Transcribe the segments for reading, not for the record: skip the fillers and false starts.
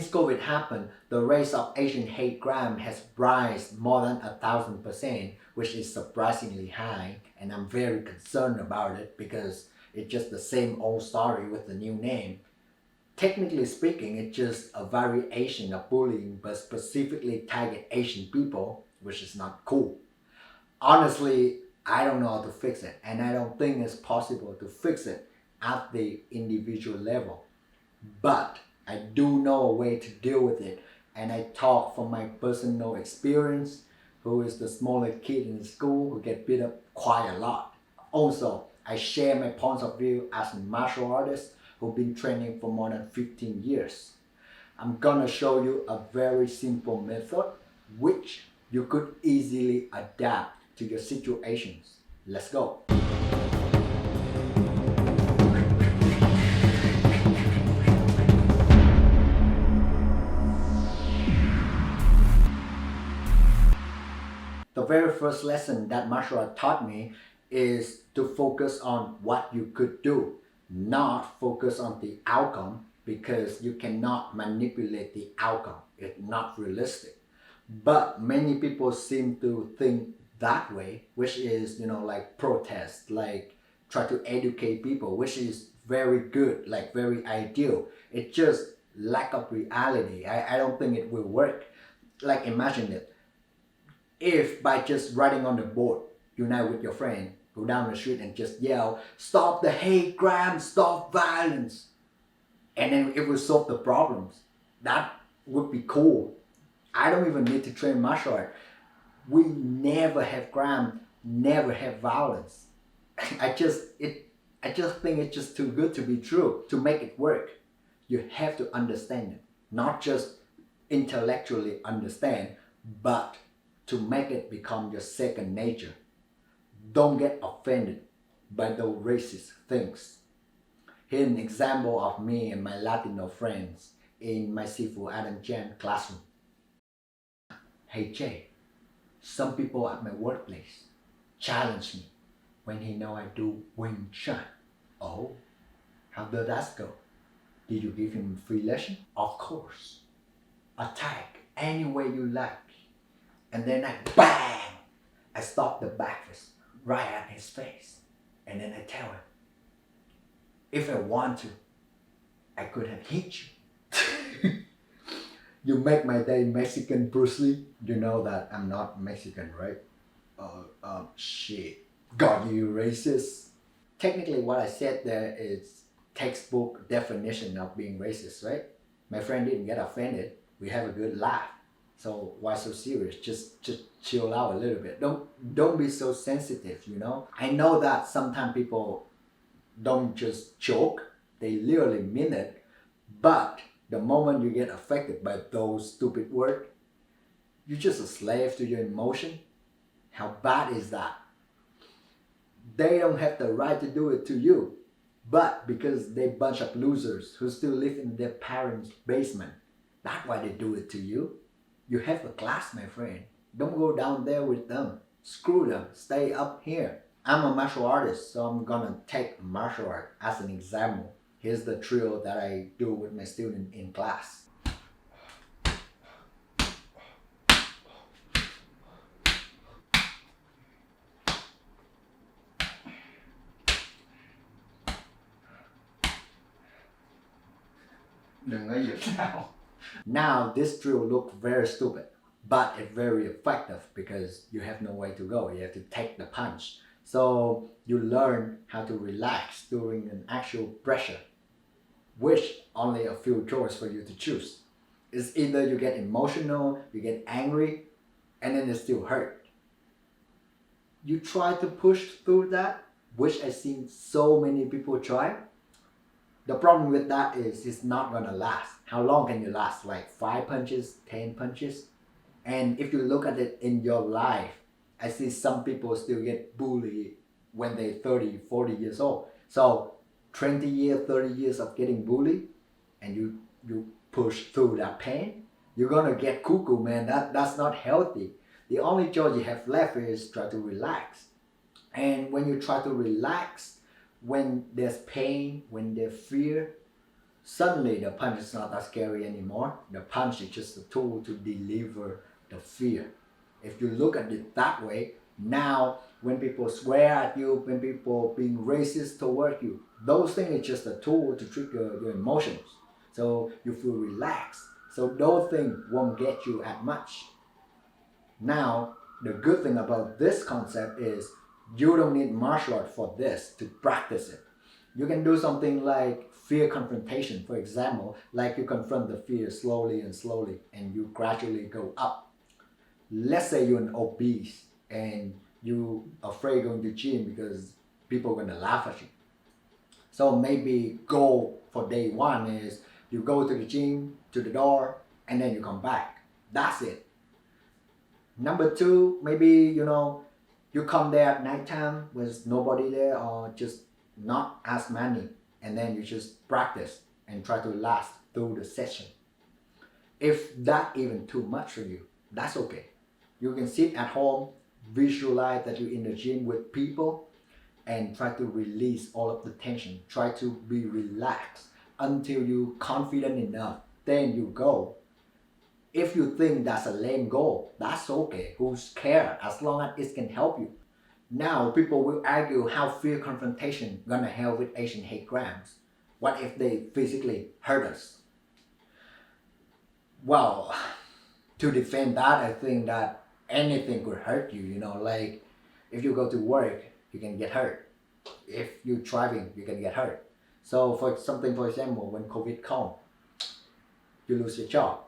COVID happened, the rate of Asian hate crime has risen more than 1,000%, which is surprisingly high, and I'm very concerned about it because it's just the same old story with a new name. Technically speaking, it's just a variation of bullying, but specifically target Asian people, which is not cool. Honestly, I don't know how to fix it, and I don't think it's possible to fix it at the individual level. But I do know a way to deal with it, and I talk from my personal experience, who is the smallest kid in school who get beat up quite a lot. Also, I share my points of view as a martial artist who've been training for more than 15 years. I'm gonna show you a very simple method which you could easily adapt to your situations. Let's go. The very first lesson that martial art taught me is to focus on what you could do, not focus on the outcome, because you cannot manipulate the outcome. It's not realistic. But many people seem to think that way, which is, like protest, like try to educate people, which is very good, like very ideal. It's just lack of reality. I don't think it will work. Like imagine it. If by just riding on the board, unite with your friend, go down the street and just yell, "Stop the hate crime, stop violence," and then it will solve the problems. That would be cool. I don't even need to train martial art. We never have crime, never have violence. I just think it's just too good to be true. To make it work, you have to understand it. Not just intellectually understand, but to make it become your second nature. Don't get offended by those racist things. Here's an example of me and my Latino friends in my Sifu Adam Chen classroom. "Hey Jay, some people at my workplace challenge me when he know I do Wing Chun." "Oh, how did that go? Did you give him a free lesson?" "Of course. Attack any way you like." And then bang! I stop the back fist right at his face. And then I tell him, "If I want to, I could have hit you." You make my day Mexican Bruce Lee. You know that I'm not Mexican, right? Shit. God, you racist. Technically what I said there is textbook definition of being racist, right? My friend didn't get offended. We have a good laugh. So why so serious? Just chill out a little bit. Don't be so sensitive, I know that sometimes people don't just joke, they literally mean it. But the moment you get affected by those stupid words, you're just a slave to your emotion. How bad is that? They don't have the right to do it to you, but because they bunch of losers who still live in their parents' basement, that's why they do it to you. You have a class, my friend. Don't go down there with them. Screw them. Stay up here. I'm a martial artist, so I'm gonna take martial art as an example. Here's the drill that I do with my student in class. Now this drill looks very stupid, but it's very effective because you have no way to go. You have to take the punch. So you learn how to relax during an actual pressure, which only a few choices for you to choose. It's either you get emotional, you get angry, and then it still hurt. You try to push through that, which I've seen so many people try. The problem with that is it's not gonna last. How long can you last? Like 5 punches, 10 punches? And if you look at it in your life, I see some people still get bullied when they're 30, 40 years old. So 20 years, 30 years of getting bullied, and you push through that pain, you're gonna get cuckoo, man. That's not healthy. The only choice you have left is try to relax. And when you try to relax, when there's pain, when there's fear, suddenly the punch is not that scary anymore. The punch is just a tool to deliver the fear. If you look at it that way, now when people swear at you, when people being racist toward you, those things is just a tool to trigger your emotions. So you feel relaxed. So those things won't get you at much. Now, the good thing about this concept is you don't need martial art for this to practice it. You can do something like fear confrontation, for example, like you confront the fear slowly and slowly and you gradually go up. Let's say you're an obese and you afraid going to gym because people are gonna laugh at you. So maybe goal for day one is you go to the gym, to the door, and then you come back. That's it. Number two, maybe you come there at nighttime with nobody there or just not as many, and then you just practice and try to last through the session. If that even too much for you, that's okay. You can sit at home, visualize that you're in the gym with people, and try to release all of the tension. Try to be relaxed until you confident enough. Then you go. If you think that's a lame goal, that's okay. Who's care as long as it can help you. Now people will argue how fear confrontation gonna help with Asian hate crimes. What if they physically hurt us? Well, to defend that, I think that anything could hurt you. Like if you go to work, you can get hurt. If you're driving, you can get hurt. So for example, when COVID comes, you lose your job,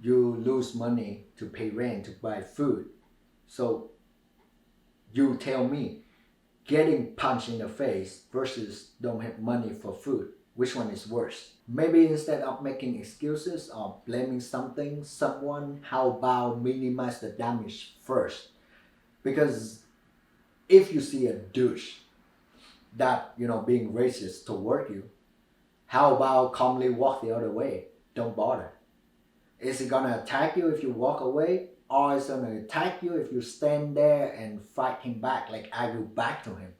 you lose money to pay rent, to buy food. So you tell me, getting punched in the face versus don't have money for food, which one is worse? Maybe instead of making excuses or blaming someone, how about minimize the damage first? Because if you see a douche that being racist toward you, how about calmly walk the other way? Don't bother. Is it gonna attack you if you walk away? Or is it gonna attack you if you stand there and fight him back, like argue back to him?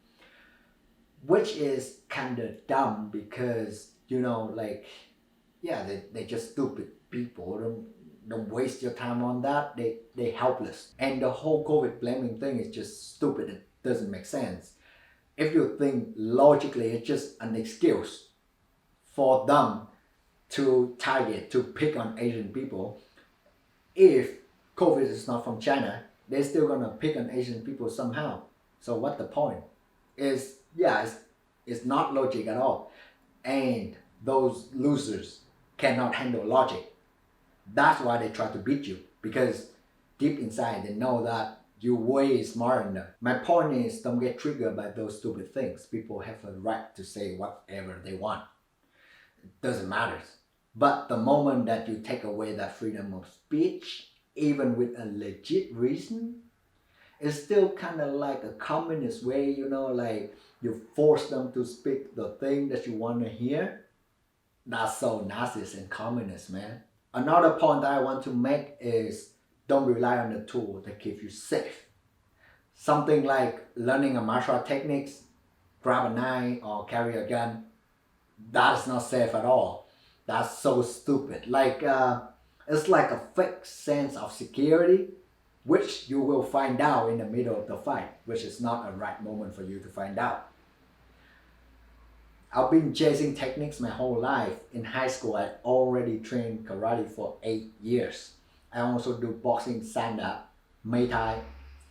Which is kinda dumb because, like, yeah, they just stupid people. Don't waste your time on that. They helpless. And the whole COVID blaming thing is just stupid. It doesn't make sense. If you think logically, it's just an excuse for them to target, to pick on Asian people. If COVID is not from China, they're still gonna pick on Asian people somehow. So what the point? It's not logic at all. And those losers cannot handle logic. That's why they try to beat you, because deep inside they know that you're way smarter than them. My point is, don't get triggered by those stupid things. People have a right to say whatever they want. It doesn't matter. But the moment that you take away that freedom of speech, even with a legit reason, it's still kind of like a communist way, like you force them to speak the thing that you want to hear. That's so narcissist and communist, man. Another point that I want to make is don't rely on the tool that keep you safe. Something like learning a martial art techniques, grab a knife or carry a gun, that's not safe at all. That's so stupid. It's like a fake sense of security, which you will find out in the middle of the fight, which is not a right moment for you to find out. I've been chasing techniques my whole life. In high school, I already trained karate for 8 years. I also do boxing stand-up, Muay Thai,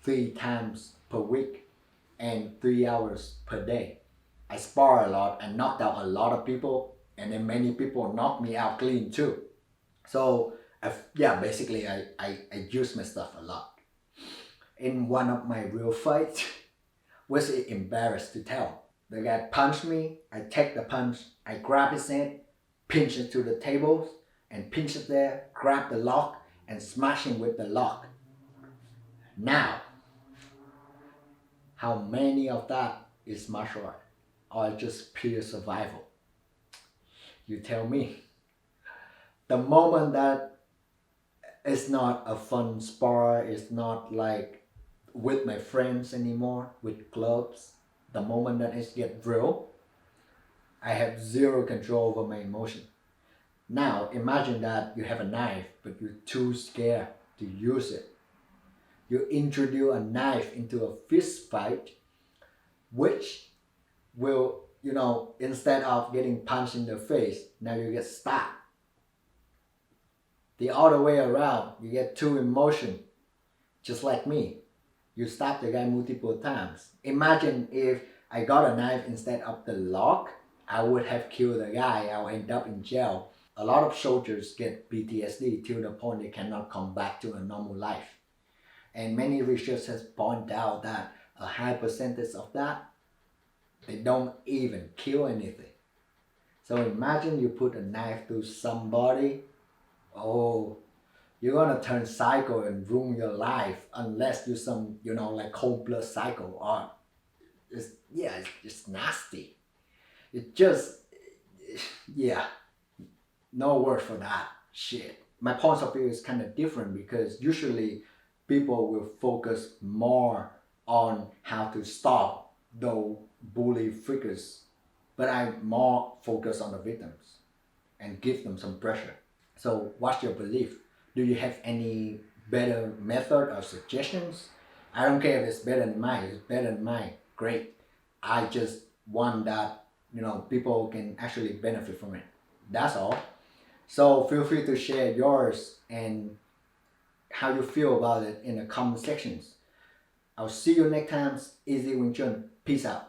3 times per week and 3 hours per day. I spar a lot and knocked out a lot of people, and then many people knocked me out clean too. So basically I use my stuff a lot. In one of my real fights, was embarrassed to tell. The guy punched me, I take the punch, I grab his head, pinch it to the table, and pinch it there, grab the lock, and smash him with the lock. Now, how many of that is martial art? Or just pure survival? You tell me. The moment that it's not a fun spar, it's not like with my friends anymore, with clubs, the moment that it gets real, I have zero control over my emotion. Now imagine that you have a knife, but you're too scared to use it. You introduce a knife into a fist fight, which will, instead of getting punched in the face, now you get stabbed. The other way around, you get too emotion, just like me. You stab the guy multiple times. Imagine if I got a knife instead of the lock, I would have killed the guy. I would end up in jail. A lot of soldiers get PTSD till the point they cannot come back to a normal life. And many research has pointed out that a high percentage of that, they don't even kill anything. So imagine you put a knife to somebody, oh, you're gonna turn psycho and ruin your life unless you're some, like cold blood psycho, or it's just nasty. It just, yeah, no word for that shit. My point of view is kind of different because usually people will focus more on how to stop those bully figures, but I'm more focused on the victims and give them some pressure. So what's your belief? Do you have any better method or suggestions? I don't care if it's better than mine. It's better than mine. Great. I just want that, people can actually benefit from it. That's all. So feel free to share yours and how you feel about it in the comment sections. I'll see you next time. EZ Wing Chun. Peace out.